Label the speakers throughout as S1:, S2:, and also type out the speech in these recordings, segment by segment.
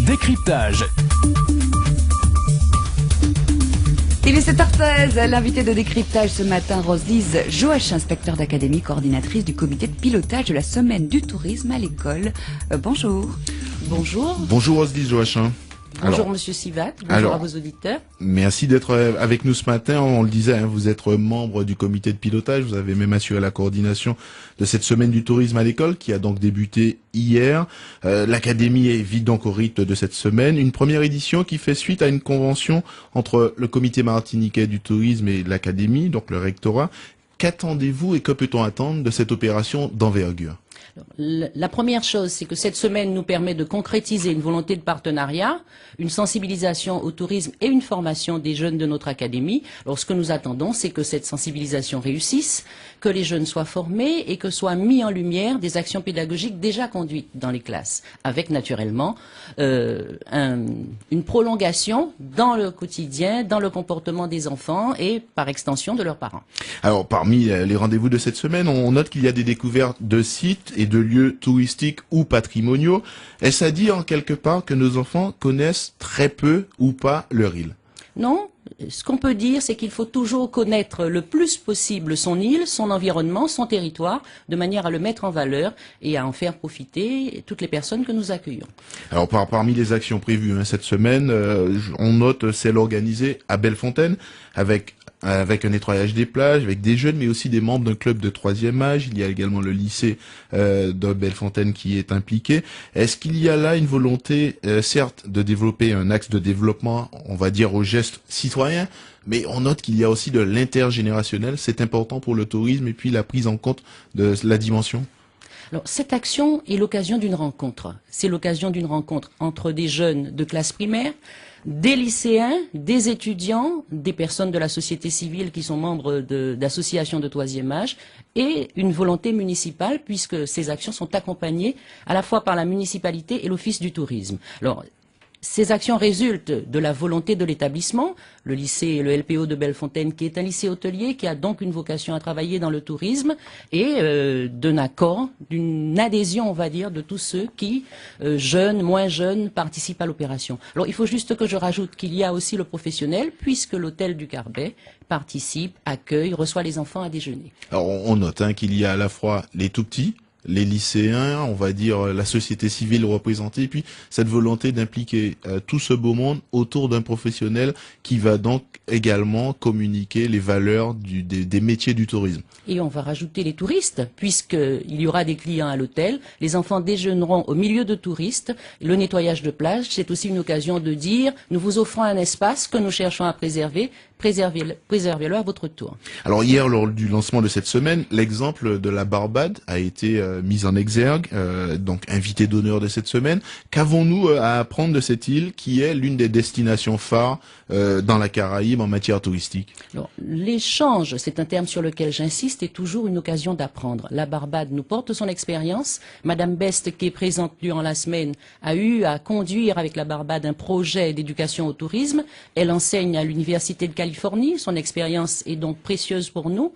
S1: Décryptage.
S2: Il est 7h13, l'invité de décryptage ce matin, Rose-Lise Joachim, inspecteur d'académie, coordinatrice du comité de pilotage de la semaine du tourisme à l'école. Bonjour.
S3: Bonjour.
S4: Bonjour Rose-Lise Joachim.
S3: Bonjour Monsieur Sivat, bonjour à vos auditeurs.
S4: Merci d'être avec nous ce matin. On le disait, vous êtes membre du comité de pilotage. Vous avez même assuré la coordination de cette semaine du tourisme à l'école qui a donc débuté hier. L'académie est vite donc au rythme de cette semaine. Une première édition qui fait suite à une convention entre le comité martiniquais du tourisme et l'académie, donc le rectorat. Qu'attendez-vous et que peut-on attendre de cette opération d'envergure ?
S3: La première chose, c'est que cette semaine nous permet de concrétiser une volonté de partenariat, une sensibilisation au tourisme et une formation des jeunes de notre académie. Alors ce que nous attendons, c'est que cette sensibilisation réussisse, que les jeunes soient formés et que soient mis en lumière des actions pédagogiques déjà conduites dans les classes, avec naturellement une prolongation dans le quotidien, dans le comportement des enfants et par extension de leurs parents.
S4: Alors parmi les rendez-vous de cette semaine, on note qu'il y a des découvertes de sites et de lieux touristiques ou patrimoniaux. Est-ce à dire en quelque part que nos enfants connaissent très peu ou pas leur île?
S3: Non, ce qu'on peut dire, c'est qu'il faut toujours connaître le plus possible son île, son environnement, son territoire, de manière à le mettre en valeur et à en faire profiter toutes les personnes que nous accueillons.
S4: Alors parmi les actions prévues cette semaine, on note celle organisée à Bellefontaine avec un nettoyage des plages, avec des jeunes, mais aussi des membres d'un club de 3e âge. Il y a également le lycée de Bellefontaine qui est impliqué. Est-ce qu'il y a là une volonté, certes, de développer un axe de développement, on va dire, au geste citoyen, mais on note qu'il y a aussi de l'intergénérationnel. C'est important pour le tourisme et puis la prise en compte de la dimension.
S3: Alors, cette action est l'occasion d'une rencontre. C'est l'occasion d'une rencontre entre des jeunes de classe primaire, des lycéens, des étudiants, des personnes de la société civile qui sont membres d'associations de 3e âge et une volonté municipale puisque ces actions sont accompagnées à la fois par la municipalité et l'office du tourisme. Alors, ces actions résultent de la volonté de l'établissement, le lycée, le LPO de Bellefontaine, qui est un lycée hôtelier, qui a donc une vocation à travailler dans le tourisme, et d'un accord, d'une adhésion, on va dire, de tous ceux qui, jeunes, moins jeunes, participent à l'opération. Alors, il faut juste que je rajoute qu'il y a aussi le professionnel, puisque l'hôtel du Carbet participe, accueille, reçoit les enfants à déjeuner.
S4: Alors, on note qu'il y a à la fois les tout-petits, les lycéens, on va dire la société civile représentée, et puis cette volonté d'impliquer tout ce beau monde autour d'un professionnel qui va donc également communiquer les valeurs des métiers du tourisme.
S3: Et on va rajouter les touristes, puisqu'il y aura des clients à l'hôtel. Les enfants déjeuneront au milieu de touristes. Le nettoyage de plage, c'est aussi une occasion de dire, nous vous offrons un espace que nous cherchons à préserver, préservez-le à votre tour.
S4: Alors hier, lors du lancement de cette semaine, l'exemple de la Barbade a été mis en exergue, donc invité d'honneur de cette semaine. Qu'avons-nous à apprendre de cette île qui est l'une des destinations phares dans la Caraïbe en matière touristique?
S3: Alors, l'échange, c'est un terme sur lequel j'insiste, est toujours une occasion d'apprendre. La Barbade nous porte son expérience. Madame Best, qui est présente durant la semaine, a eu à conduire avec la Barbade un projet d'éducation au tourisme. Elle enseigne à l'Université de Californie. Son expérience est donc précieuse pour nous.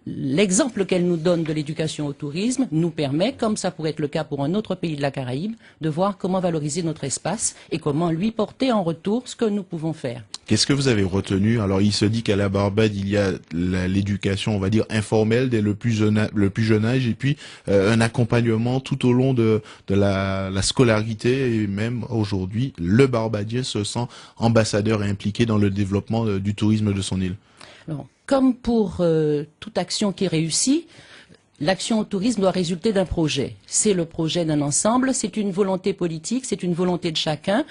S3: L'exemple qu'elle nous donne de l'éducation au tourisme nous permet, comme ça pourrait être le cas pour un autre pays de la Caraïbe, de voir comment valoriser notre espace et comment lui porter en retour ce que nous pouvons faire.
S4: Qu'est-ce que vous avez retenu? Alors, il se dit qu'à la Barbade, il y a l'éducation, on va dire, informelle dès le plus jeune âge, et puis un accompagnement tout au long de la scolarité, et même aujourd'hui, le Barbadien se sent ambassadeur et impliqué dans le développement du tourisme de son île.
S3: Alors, comme pour toute action qui réussit, l'action au tourisme doit résulter d'un projet. C'est le projet d'un ensemble, c'est une volonté politique, c'est une volonté de chacun.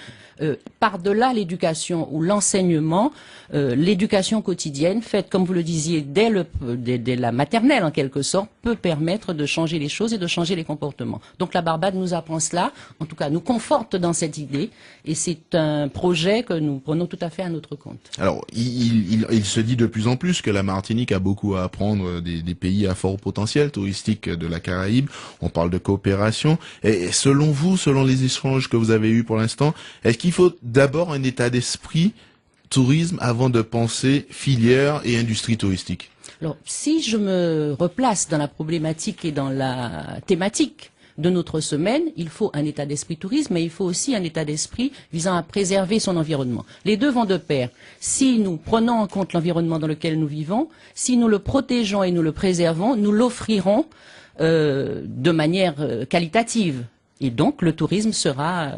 S3: Par-delà l'éducation ou l'enseignement, l'éducation quotidienne, faite, comme vous le disiez, dès la maternelle en quelque sorte, peut permettre de changer les choses et de changer les comportements. Donc la Barbade nous apprend cela, en tout cas nous conforte dans cette idée, et c'est un projet que nous prenons tout à fait à notre compte.
S4: Alors, il se dit de plus en plus que la Martinique a beaucoup à apprendre des pays à fort potentiel touristique de la Caraïbe. On parle de coopération. Et selon vous, selon les échanges que vous avez eus pour l'instant, est-ce qu'il faut d'abord un état d'esprit tourisme avant de penser filière et industrie touristique?
S3: Alors, si je me replace dans la problématique et dans la thématique de notre semaine, il faut un état d'esprit tourisme, mais il faut aussi un état d'esprit visant à préserver son environnement. Les deux vont de pair. Si nous prenons en compte l'environnement dans lequel nous vivons, si nous le protégeons et nous le préservons, nous l'offrirons de manière qualitative. Et donc, le tourisme sera,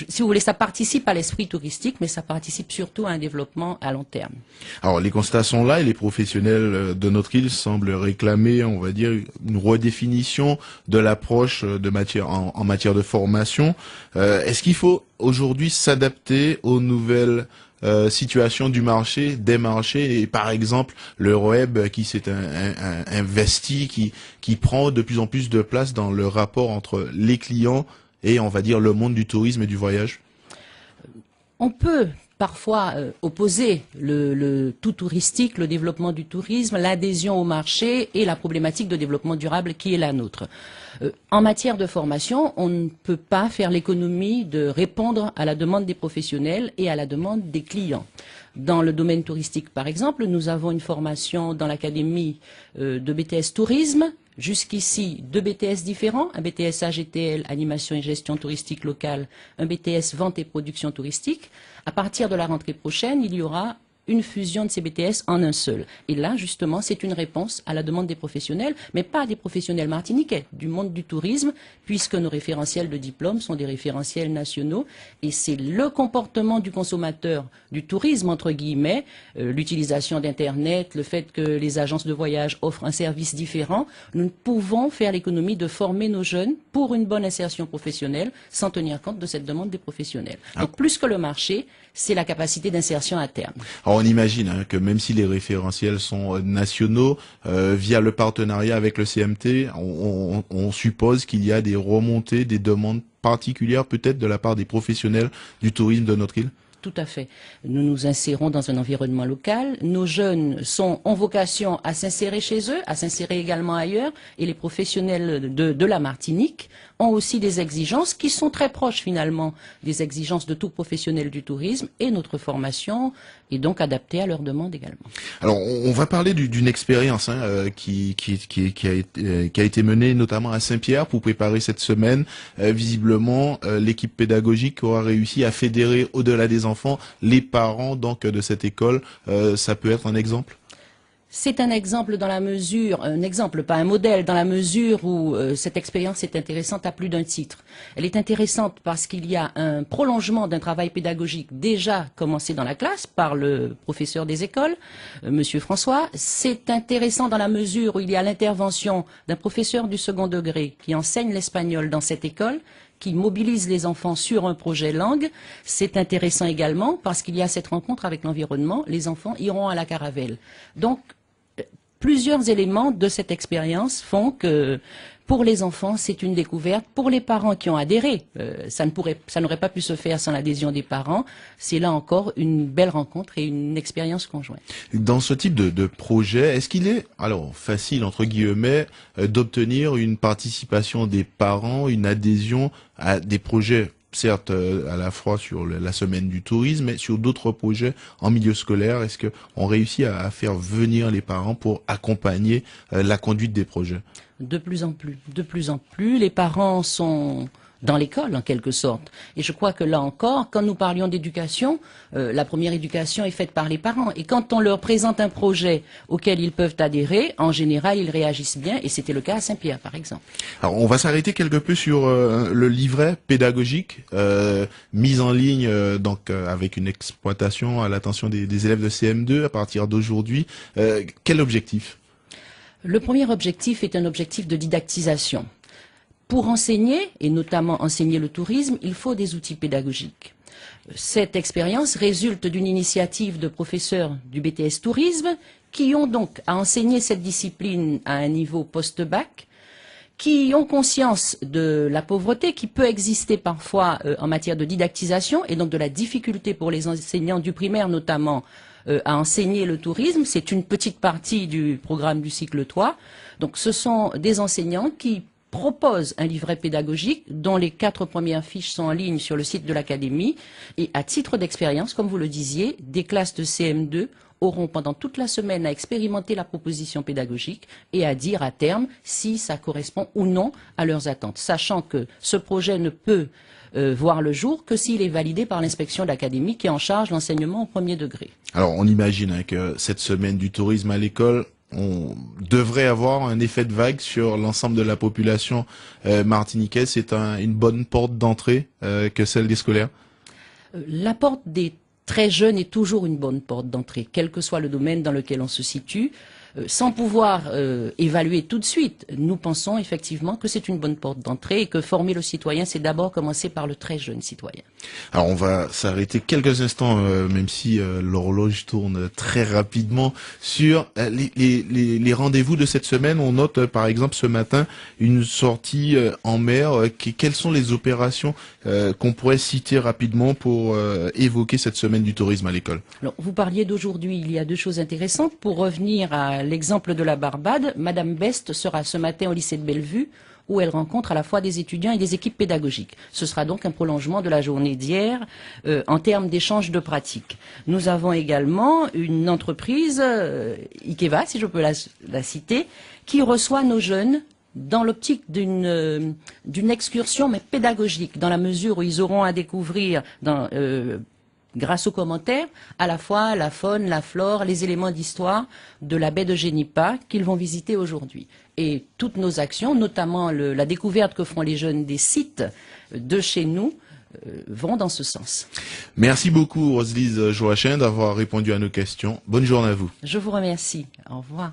S3: si vous voulez, ça participe à l'esprit touristique, mais ça participe surtout à un développement à long terme.
S4: Alors, les constats sont là et les professionnels de notre île semblent réclamer, on va dire, une redéfinition de l'approche en matière de formation. Est-ce qu'il faut aujourd'hui s'adapter aux nouvelles situation du marché, des marchés, et par exemple l'Euroeb qui s'est investi, qui prend de plus en plus de place dans le rapport entre les clients et, on va dire, le monde du tourisme et du voyage?
S3: On peut parfois opposer le tout touristique, le développement du tourisme, l'adhésion au marché et la problématique de développement durable qui est la nôtre. En matière de formation, on ne peut pas faire l'économie de répondre à la demande des professionnels et à la demande des clients. Dans le domaine touristique, par exemple, nous avons une formation dans l'académie de BTS Tourisme. Jusqu'ici, 2 BTS différents, un BTS AGTL, Animation et Gestion Touristique Locale, un BTS Vente et Production Touristique. À partir de la rentrée prochaine, il y aura une fusion de ces BTS en un seul. Et là, justement, c'est une réponse à la demande des professionnels, mais pas des professionnels martiniquais, du monde du tourisme, puisque nos référentiels de diplôme sont des référentiels nationaux, et c'est le comportement du consommateur du tourisme, entre guillemets, l'utilisation d'Internet, le fait que les agences de voyage offrent un service différent. Nous ne pouvons faire l'économie de former nos jeunes pour une bonne insertion professionnelle sans tenir compte de cette demande des professionnels. Donc, plus que le marché, c'est la capacité d'insertion à terme.
S4: Alors on imagine que même si les référentiels sont nationaux, via le partenariat avec le CMT, on suppose qu'il y a des remontées, des demandes particulières peut-être de la part des professionnels du tourisme de notre île.
S3: Tout à fait. Nous nous insérons dans un environnement local. Nos jeunes ont vocation à s'insérer chez eux, à s'insérer également ailleurs. Et les professionnels de la Martinique ont aussi des exigences qui sont très proches finalement des exigences de tout professionnel du tourisme. Et notre formation est donc adaptée à leurs demandes également.
S4: Alors on va parler d'une expérience qui a été menée notamment à Saint-Pierre pour préparer cette semaine. Visiblement, l'équipe pédagogique aura réussi à fédérer au-delà des enfants, les parents donc de cette école. Ça peut être un exemple?
S3: C'est un exemple dans la mesure, un exemple, pas un modèle, dans la mesure où cette expérience est intéressante à plus d'un titre. Elle est intéressante parce qu'il y a un prolongement d'un travail pédagogique déjà commencé dans la classe par le professeur des écoles, Monsieur François. C'est intéressant dans la mesure où il y a l'intervention d'un professeur du second degré qui enseigne l'espagnol dans cette école, qui mobilise les enfants sur un projet langue. C'est intéressant également parce qu'il y a cette rencontre avec l'environnement. Les enfants iront à la Caravelle. Donc, plusieurs éléments de cette expérience font que pour les enfants, c'est une découverte. Pour les parents qui ont adhéré, ça n'aurait pas pu se faire sans l'adhésion des parents. C'est là encore une belle rencontre et une expérience conjointe. Dans
S4: ce type de projet, est-ce qu'il est alors facile entre guillemets d'obtenir une participation des parents, une adhésion à des projets? Certes, à la fois sur la semaine du tourisme, mais sur d'autres projets en milieu scolaire, est-ce qu'on réussit à faire venir les parents pour accompagner la conduite des projets?
S3: De plus en plus, les parents sont dans l'école en quelque sorte. Et je crois que là encore, quand nous parlions d'éducation, la première éducation est faite par les parents. Et quand on leur présente un projet auquel ils peuvent adhérer, en général, ils réagissent bien. Et c'était le cas à Saint-Pierre, par exemple.
S4: Alors, on va s'arrêter quelque peu sur le livret pédagogique mis en ligne donc avec une exploitation à l'attention des élèves de CM2 à partir d'aujourd'hui. Quel objectif?
S3: Le premier objectif est un objectif de didactisation. Pour enseigner, et notamment enseigner le tourisme, il faut des outils pédagogiques. Cette expérience résulte d'une initiative de professeurs du BTS Tourisme qui ont donc à enseigner cette discipline à un niveau post-bac, qui ont conscience de la pauvreté qui peut exister parfois en matière de didactisation et donc de la difficulté pour les enseignants du primaire notamment à enseigner le tourisme. C'est une petite partie du programme du cycle 3. Donc ce sont des enseignants qui propose un livret pédagogique dont les 4 premières fiches sont en ligne sur le site de l'Académie. Et à titre d'expérience, comme vous le disiez, des classes de CM2 auront pendant toute la semaine à expérimenter la proposition pédagogique et à dire à terme si ça correspond ou non à leurs attentes, sachant que ce projet ne peut voir le jour que s'il est validé par l'inspection d'académie qui est en charge de l'enseignement au premier degré.
S4: Alors on imagine que cette semaine du tourisme à l'école, on devrait avoir un effet de vague sur l'ensemble de la population martiniquaise. C'est une bonne porte d'entrée que celle des scolaires.
S3: La porte des très jeunes est toujours une bonne porte d'entrée, quel que soit le domaine dans lequel on se situe. Sans pouvoir évaluer tout de suite, nous pensons effectivement que c'est une bonne porte d'entrée et que former le citoyen, c'est d'abord commencer par le très jeune citoyen.
S4: Alors on va s'arrêter quelques instants, même si l'horloge tourne très rapidement, sur les rendez-vous de cette semaine. On note par exemple ce matin une sortie en mer. Quelles sont les opérations qu'on pourrait citer rapidement pour évoquer cette semaine du tourisme à l'école?
S3: Alors, vous parliez d'aujourd'hui, il y a deux choses intéressantes. Pour revenir à l'exemple de la Barbade, Madame Best sera ce matin au lycée de Bellevue, où elle rencontre à la fois des étudiants et des équipes pédagogiques. Ce sera donc un prolongement de la journée d'hier en termes d'échange de pratiques. Nous avons également une entreprise, Ikeva, si je peux la citer, qui reçoit nos jeunes dans l'optique d'une excursion, mais pédagogique, dans la mesure où ils auront à découvrir grâce aux commentaires, à la fois la faune, la flore, les éléments d'histoire de la baie de Génipa qu'ils vont visiter aujourd'hui. Et toutes nos actions, notamment la découverte que feront les jeunes des sites de chez nous, vont dans ce sens.
S4: Merci beaucoup Roselise Joachim d'avoir répondu à nos questions. Bonne journée à vous.
S3: Je vous remercie. Au revoir.